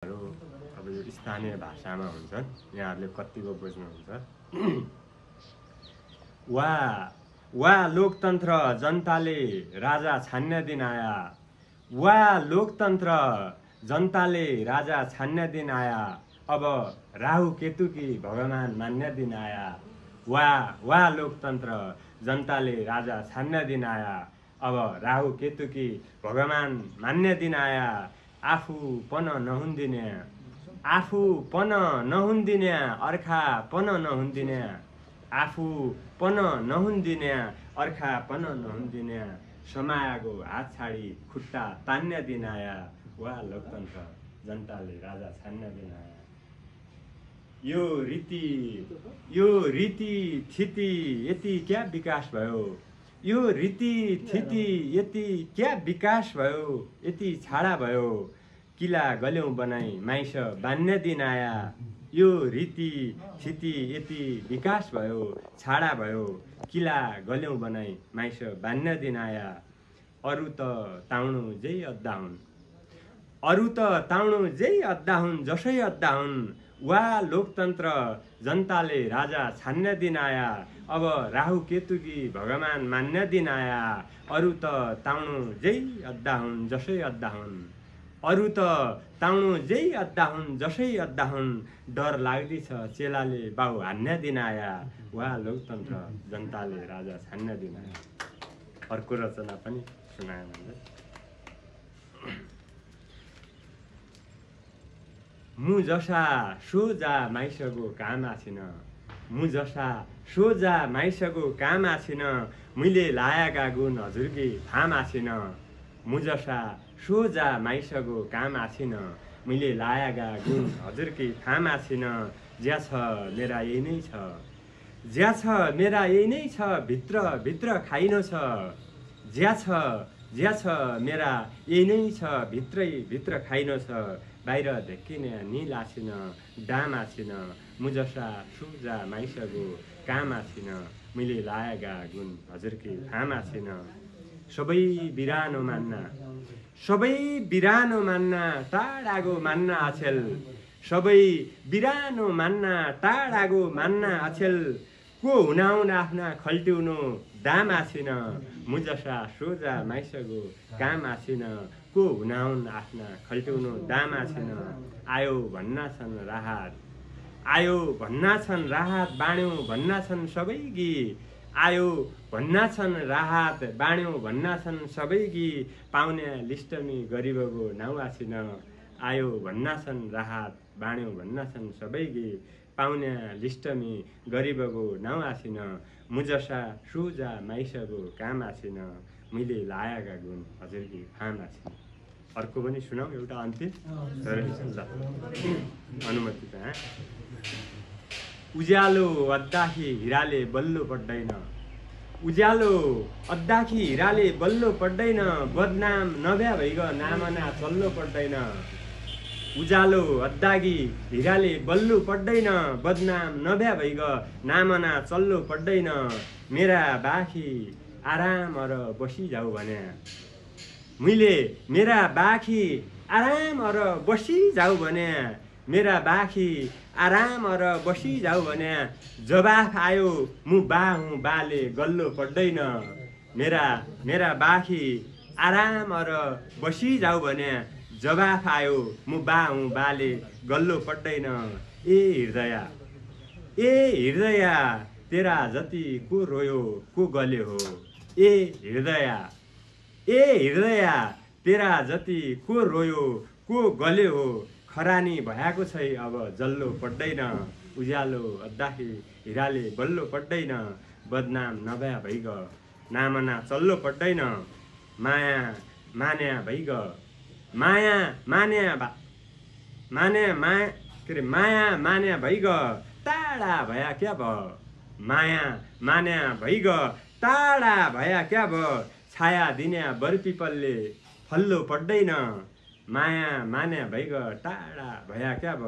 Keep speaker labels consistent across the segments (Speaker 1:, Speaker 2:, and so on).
Speaker 1: अब यो स्थानीय भाषामा हुन्छन्, यहाँहरूले कतिको बुझ्नुहुन्छ। वा लोकतन्त्र जनताले राजा छान्ने दिन आया, वा लोकतन्त्र जनताले राजा छान्ने दिन आया, अब राहु केतु की भगवान मान्ने दिन आया। वा लोकतन्त्र जनताले राजा छान्ने दिन आया, अब राहु केतु की भगवान मान्ने दिन आया। आफू पन नहुन्दिने, आफू पन नहुन्दिने, अर्खा पन नहुन्दिने, आफू पन नहुन्दिने, अर्खा पन नहुन्दिने, समाएको हात छाडी खुट्टा तान्ने दिन आया। वा लोकतन्त्र जनताले राजा छान्ने दिन आया। यो रीति थिति यति क्या विकास भयो, यो रीति थिति यति क्या विकास भयो, यति छाडा भयो, किला गल्यौं बनाई माइस बान्ने दिन आया। यो रीति थिति यति विकास भयो, छाडा भयो, किला गल्यौं बनाई माइस बान्ने दिन आया। अरू त ताउनु जै अद्दा हुन्, अरू त ताउनु जै अद्दा हुन्, जसै अद्दा हुन्। वा लोकतन्त्र जनताले राजा छान्ने दिन आया, अब राहु केतु की भगवान मान्ने दिन आया। अरू त ताउनु जै अद्दा हुन्, जसै अद्दा हुन्, अरू त ताउनु जै अद्दा हुन्, जसै अद्दा हुन्। डर लाग्दैछ चेलाले बाउ हान्ने दिन आया। वा लोकतन्त्र जनताले राजा छान्ने दिन आया। अर्को रचना पनि सुनाए मैले। मु जसा सोझा माइसको काम आछिन, मु जसा सोझा माइसको काम आछिन, मैले लाएका गुण हजुरकी थाम आछिन। मु जसा सोझा माइसको काम आछिन, मैले लाएका गुण हजुरकी थाम आछिन। ज्या छ मेरा यही नै छ, ज्या छ मेरा यही नै छ, भित्र भित्र खाइन छ। ज्या छ मेरा यही नै छ, भित्रै भित्र खाइन छ। बाहिर धेक्किने निल आछिन, डाम आछिन, मु जसा सोझा माइसको काम आछिन, मैले लाएका गुण हजुरकी थाम आछिन। सबै बिरानो मान्न, सबै बिरानो मान्न, टाढागो मान्न आछेल, सबै बिरानो मान्न, टाढागो मान्न आछेल। को हुनाउन आफ्ना खल्ट्याउनु दाम आछिन, मु जसा सोझा माइसको काम आछिन, को हुनाउन आफ्ना खल्ट्याउनु दाम आछिन। आयो भन्ना छन् राहत, आयो भन्ना छन् राहत, बाँड्यौँ भन्ना छन् सबै गीत। आयो भन्ना छन् राहत, बाँड्यौँ भन्ना छन् सबै गीत। पाउने लिस्टमी गरिबको नाउँ आछिन, आयो भन्ना छन् राहत, बाँड्यौँ भन्ना छन् सबै गीत। पाउने लिस्टमी गरिबको नाउँ आछिन, मु जसा सोझा माइसको काम आछिन, मैले लाएका गुण हजुरकी थाम आछिन। अर्को पनि सुनाऊ, एउटा अन्तिम अनुमति छ। उज्यालो अद्दाखी हिराले बल्लो पड्दैन, उज्यालो अद्दाखी हिराले बल्लो पड्दैन, बदनाम नभ्या भइग नामना चल्लो पड्दैन। उज्यालो अद्दागी हिराले बल्लो पड्दैन, बदनाम नभ्या भइग नामना चल्लो पड्दैन। मेरा बाखी आराम अर बसी जाऊ भने, मैले मेरा बाखी आराम अर बसी जाऊ भने, मेरा बाखी आराम अर बसी जाऊ भने। जवाफ आयो मु बा हुँ, बाले गल्लो पड्दैन। मेरा बाखी आराम अर बसी जाऊ भने, जवाफ आयो मु बा हुँ, बाले गल्लो पड्दैन। ए हृदया तेरा जति को रोयो को गल्यो हो। ए हृदया तेरा जति को रोयो को गल्यो हो। खरानी भएको छै अब जल्लो पड्दैन, उज्यालो अद्दाखी हिराले बल्लो पड्दैन, बदनाम नभया भइग नामना चल्लो पड्दैन। माया मान्या भइग, माया मान्या भइग टाढा भया क्या भ, माया मान्या भइग टाढा भया क्या भ। छाया दिन्या बरपिपलले फल्लो पड्दैन, माया मान्या भइग टाढा भया क्या भ।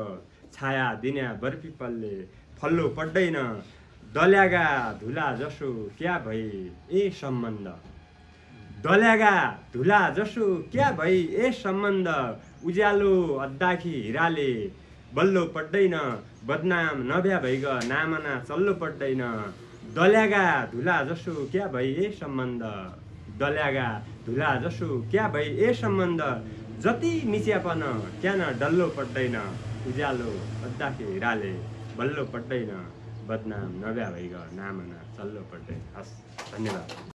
Speaker 1: छाया दिन्या बरपिपलले फल्लो पड्दैन। दल्यागा धुला जसो क्या भई ए सम्बन्ध, दल्यागा धुला जसो क्या भई ए सम्बन्ध उज्यालो अद्दाखी हिराले बल्लो पड्दैन बदनाम नभ्या भइग नामना चल्लो पड्दैन दल्यागा धुला जसो क्या भई ए सम्बन्ध दल्यागा धुला जसो क्या भई ए सम्बन्ध जति मिच्यापन क्या न डल्लो पड्दैन उज्यालो अद्दाखी हिराले बल्लो पड्दैन बदनाम नभ्या भइग नामना चल्लो पड्दैन हस् धन्यवाद।